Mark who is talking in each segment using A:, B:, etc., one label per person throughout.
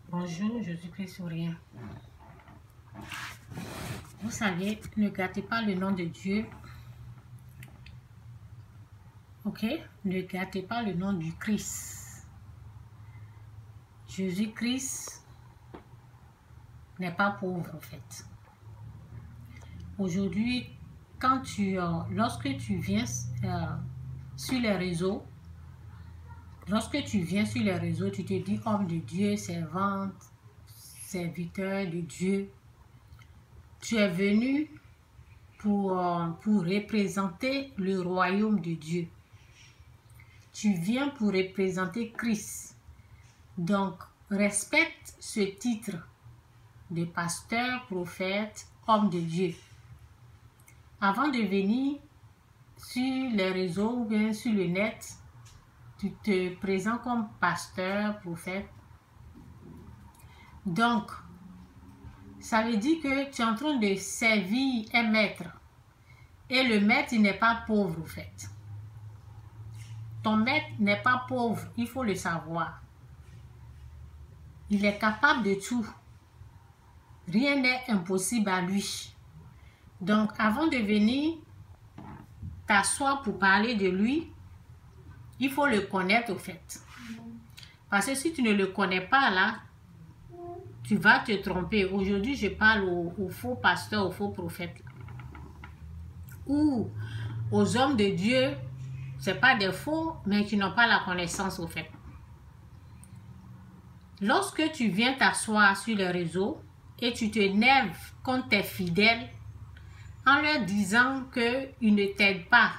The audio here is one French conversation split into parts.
A: Bonjour, Jésus-Christ sourire. Vous savez, ne gâtez pas le nom de Dieu. Ok? Ne gâtez pas le nom du Christ. Jésus-Christ n'est pas pauvre en fait. Aujourd'hui, lorsque tu viens sur les réseaux, tu te dis homme de Dieu, servante, serviteur de Dieu. Tu es venu pour représenter le royaume de Dieu. Tu viens pour représenter Christ. Donc, respecte ce titre de pasteur, prophète, homme de Dieu. Avant de venir sur les réseaux ou bien sur le net, tu te présentes comme pasteur, prophète. Donc, ça veut dire que tu es en train de servir un maître. Et le maître, il n'est pas pauvre, en fait. Ton maître n'est pas pauvre, il faut le savoir. Il est capable de tout. Rien n'est impossible à lui. Donc, avant de venir t'asseoir pour parler de lui, il faut le connaître, au fait. Parce que si tu ne le connais pas, là, tu vas te tromper. Aujourd'hui, je parle aux faux pasteurs, aux faux prophètes. Ou aux hommes de Dieu, ce n'est pas des faux, mais qui n'ont pas la connaissance, au fait. Lorsque tu viens t'asseoir sur les réseaux et tu te énerves contre tes fidèles en leur disant qu'ils ne t'aident pas.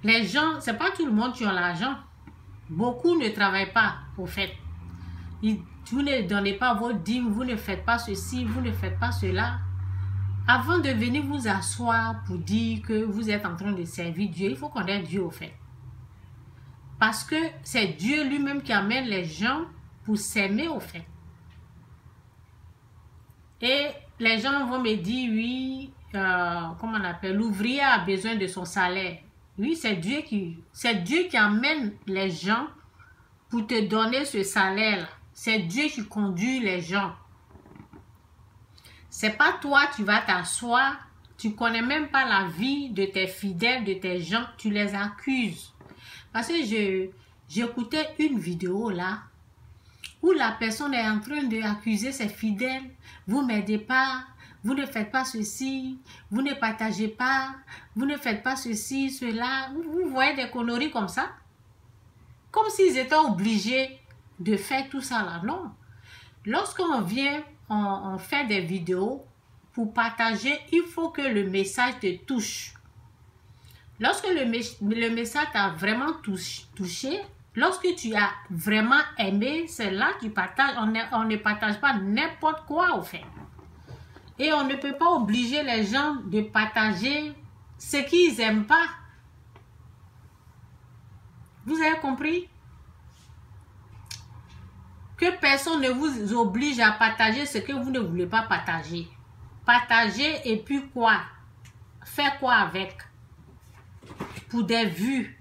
A: Les gens, ce n'est pas tout le monde qui a l'argent. Beaucoup ne travaillent pas, au fait. Vous ne donnez pas vos dîmes, vous ne faites pas ceci, vous ne faites pas cela. Avant de venir vous asseoir pour dire que vous êtes en train de servir Dieu, il faut connaître Dieu, au fait. Parce que c'est Dieu lui-même qui amène les gens pour s'aimer, au fait. Et les gens vont me dire, oui, comment on appelle, l'ouvrier a besoin de son salaire. Oui, c'est Dieu qui amène les gens pour te donner ce salaire-là. C'est Dieu qui conduit les gens. C'est pas toi, tu vas t'asseoir, tu connais même pas la vie de tes fidèles, de tes gens, tu les accuses. Parce que j'écoutais une vidéo là, où la personne est en train d'accuser ses fidèles. Vous m'aidez pas, vous ne faites pas ceci, vous ne partagez pas, vous ne faites pas ceci, cela. Vous voyez des conneries comme ça? Comme s'ils étaient obligés de faire tout ça là. Non. Lorsqu'on vient, on fait des vidéos pour partager, il faut que le message te touche. Lorsque le message t'a vraiment touché, lorsque tu as vraiment aimé, c'est là que tu partages. On ne partage pas n'importe quoi, au fait. Et on ne peut pas obliger les gens de partager ce qu'ils n'aiment pas. Vous avez compris? Que personne ne vous oblige à partager ce que vous ne voulez pas partager. Partagez et puis quoi? Faire quoi avec? Pour des vues.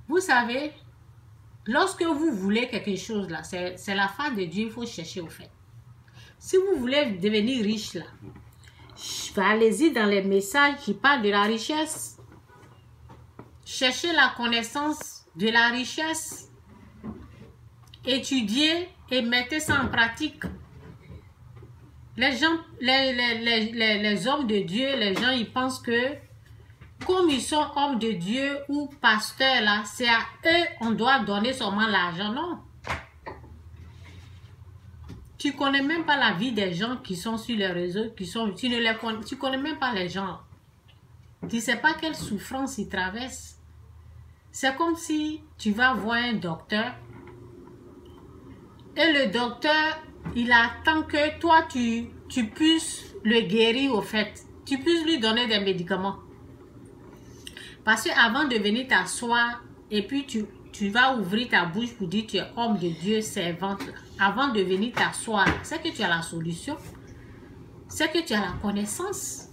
A: Vous savez, lorsque vous voulez quelque chose là, c'est la face de Dieu, il faut chercher, au fait. Si vous voulez devenir riche là, allez-y dans les messages qui parlent de la richesse. Cherchez la connaissance de la richesse. Étudiez et mettez ça en pratique. Les gens, les hommes de Dieu, les gens, ils pensent que comme ils sont hommes de Dieu ou pasteurs là, c'est à eux on doit donner seulement l'argent. Non. Tu connais même pas la vie des gens qui sont sur les réseaux, tu connais même pas les gens. Tu ne sais pas quelle souffrance ils traversent. C'est comme si tu vas voir un docteur et le docteur, il attend que toi, tu puisses le guérir, au fait. Tu puisses lui donner des médicaments. Parce qu'avant de venir t'asseoir, et puis tu vas ouvrir ta bouche pour dire que tu es homme de Dieu, servante. Avant de venir t'asseoir, c'est que tu as la solution. C'est que tu as la connaissance.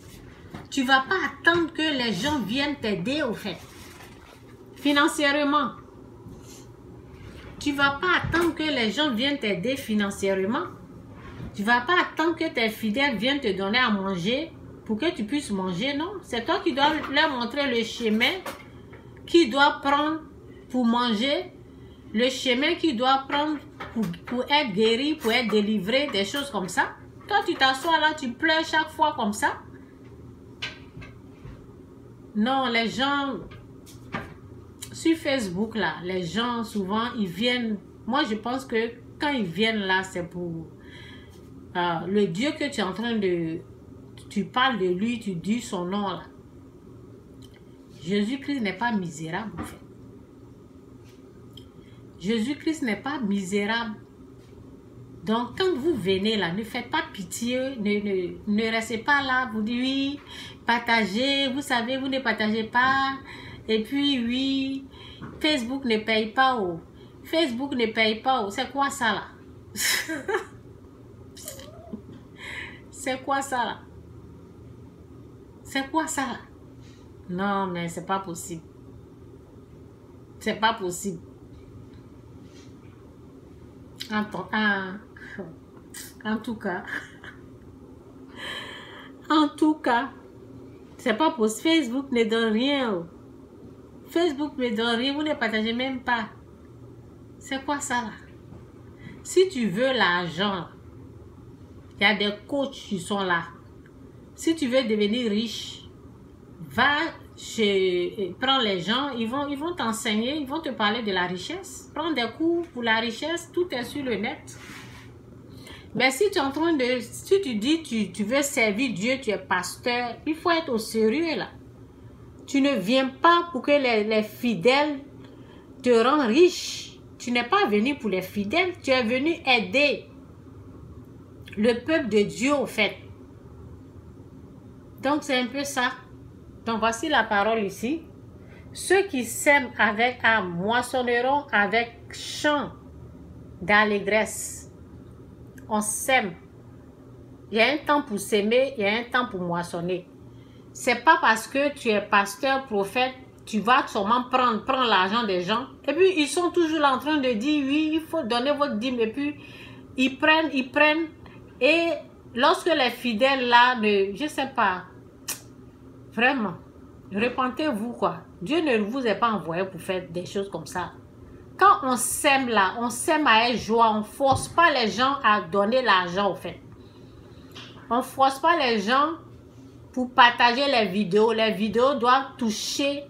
A: Tu ne vas pas attendre que les gens viennent t'aider, au fait. Financièrement. Tu Tu ne vas pas attendre que les gens viennent t'aider financièrement. Tu ne vas pas attendre que tes fidèles viennent te donner à manger pour que tu puisses manger, non. C'est toi qui dois leur montrer le chemin qu'ils doivent prendre pour manger, le chemin qu'ils doivent prendre pour être guéri, pour être délivré, des choses comme ça. Toi, tu t'assois là, tu pleures chaque fois comme ça. Non, les gens... Sur Facebook, là, les gens, souvent, ils viennent... Moi, je pense que quand ils viennent là, c'est pour... le Dieu que tu es en train de... Tu parles de lui, tu dis son nom, là. Jésus-Christ n'est pas misérable, en fait. Jésus-Christ n'est pas misérable. Donc, quand vous venez là, ne faites pas pitié, ne restez pas là, vous dites oui, partagez, vous savez, vous ne partagez pas... Et puis, oui, Facebook ne paye pas. Oh. Facebook ne paye pas. Oh. C'est quoi ça, là? C'est quoi ça, là? C'est quoi ça, là? Non, mais c'est pas possible. C'est pas possible. En tout cas, c'est pas possible. Facebook ne donne rien. Oh. Facebook ne donne rien, vous ne partagez même pas. C'est quoi ça là? Si tu veux l'argent, il y a des coachs qui sont là. Si tu veux devenir riche, va prends les gens, ils vont t'enseigner, ils vont te parler de la richesse. Prends des cours pour la richesse, tout est sur le net. Mais si tu es en train de, si tu dis tu veux servir Dieu, tu es pasteur, il faut être au sérieux là. Tu ne viens pas pour que les fidèles te rendent riche. Tu n'es pas venu pour les fidèles. Tu es venu aider le peuple de Dieu, au fait. Donc, c'est un peu ça. Donc, voici la parole ici. Ceux qui sèment avec âme moissonneront avec chant d'allégresse. On sème. Il y a un temps pour s'aimer, il y a un temps pour moissonner. C'est pas parce que tu es pasteur, prophète, tu vas sûrement prendre l'argent des gens. Et puis, ils sont toujours là en train de dire, oui, il faut donner votre dîme. Et puis, ils prennent. Et lorsque les fidèles là, je sais pas, vraiment, repentez-vous quoi. Dieu ne vous a pas envoyé pour faire des choses comme ça. Quand on sème là, on sème à être joie. On ne force pas les gens à donner l'argent, au fait. On ne force pas les gens pour partager les vidéos. Les vidéos doivent toucher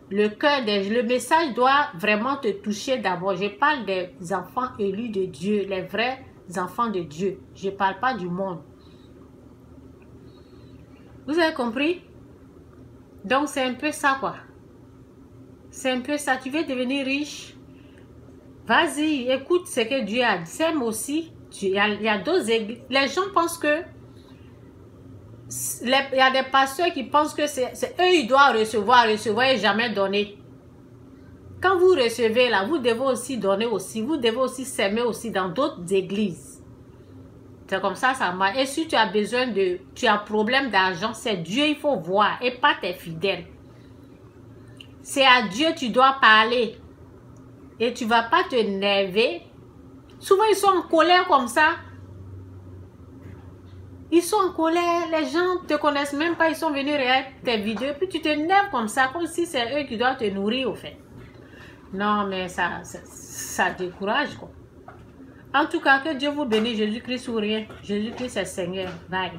A: le cœur des... Le message doit vraiment te toucher d'abord. Je parle des enfants élus de Dieu, les vrais enfants de Dieu. Je ne parle pas du monde. Vous avez compris? Donc, c'est un peu ça, quoi. C'est un peu ça. Tu veux devenir riche? Vas-y, écoute ce que Dieu a dit. Sème aussi. Il y a d'autres églises. Les gens pensent que il y a des pasteurs qui pensent que c'est eux, ils doivent recevoir et jamais donner. Quand vous recevez là, vous devez aussi donner aussi. Vous devez aussi s'aimer aussi dans d'autres églises. C'est comme ça, ça marche. Et si tu as besoin de... Tu as problème d'argent, c'est Dieu, il faut voir. Et pas tes fidèles. C'est à Dieu tu dois parler. Et tu ne vas pas te nerver. Souvent, ils sont en colère comme ça. Ils sont en colère, les gens ne te connaissent même pas, ils sont venus regarder tes vidéos, puis tu te nerves comme ça, comme si c'est eux qui doivent te nourrir, au fait. Non, mais ça décourage, quoi. En tout cas, que Dieu vous bénisse, Jésus-Christ ou rien. Jésus-Christ est Seigneur. Bye.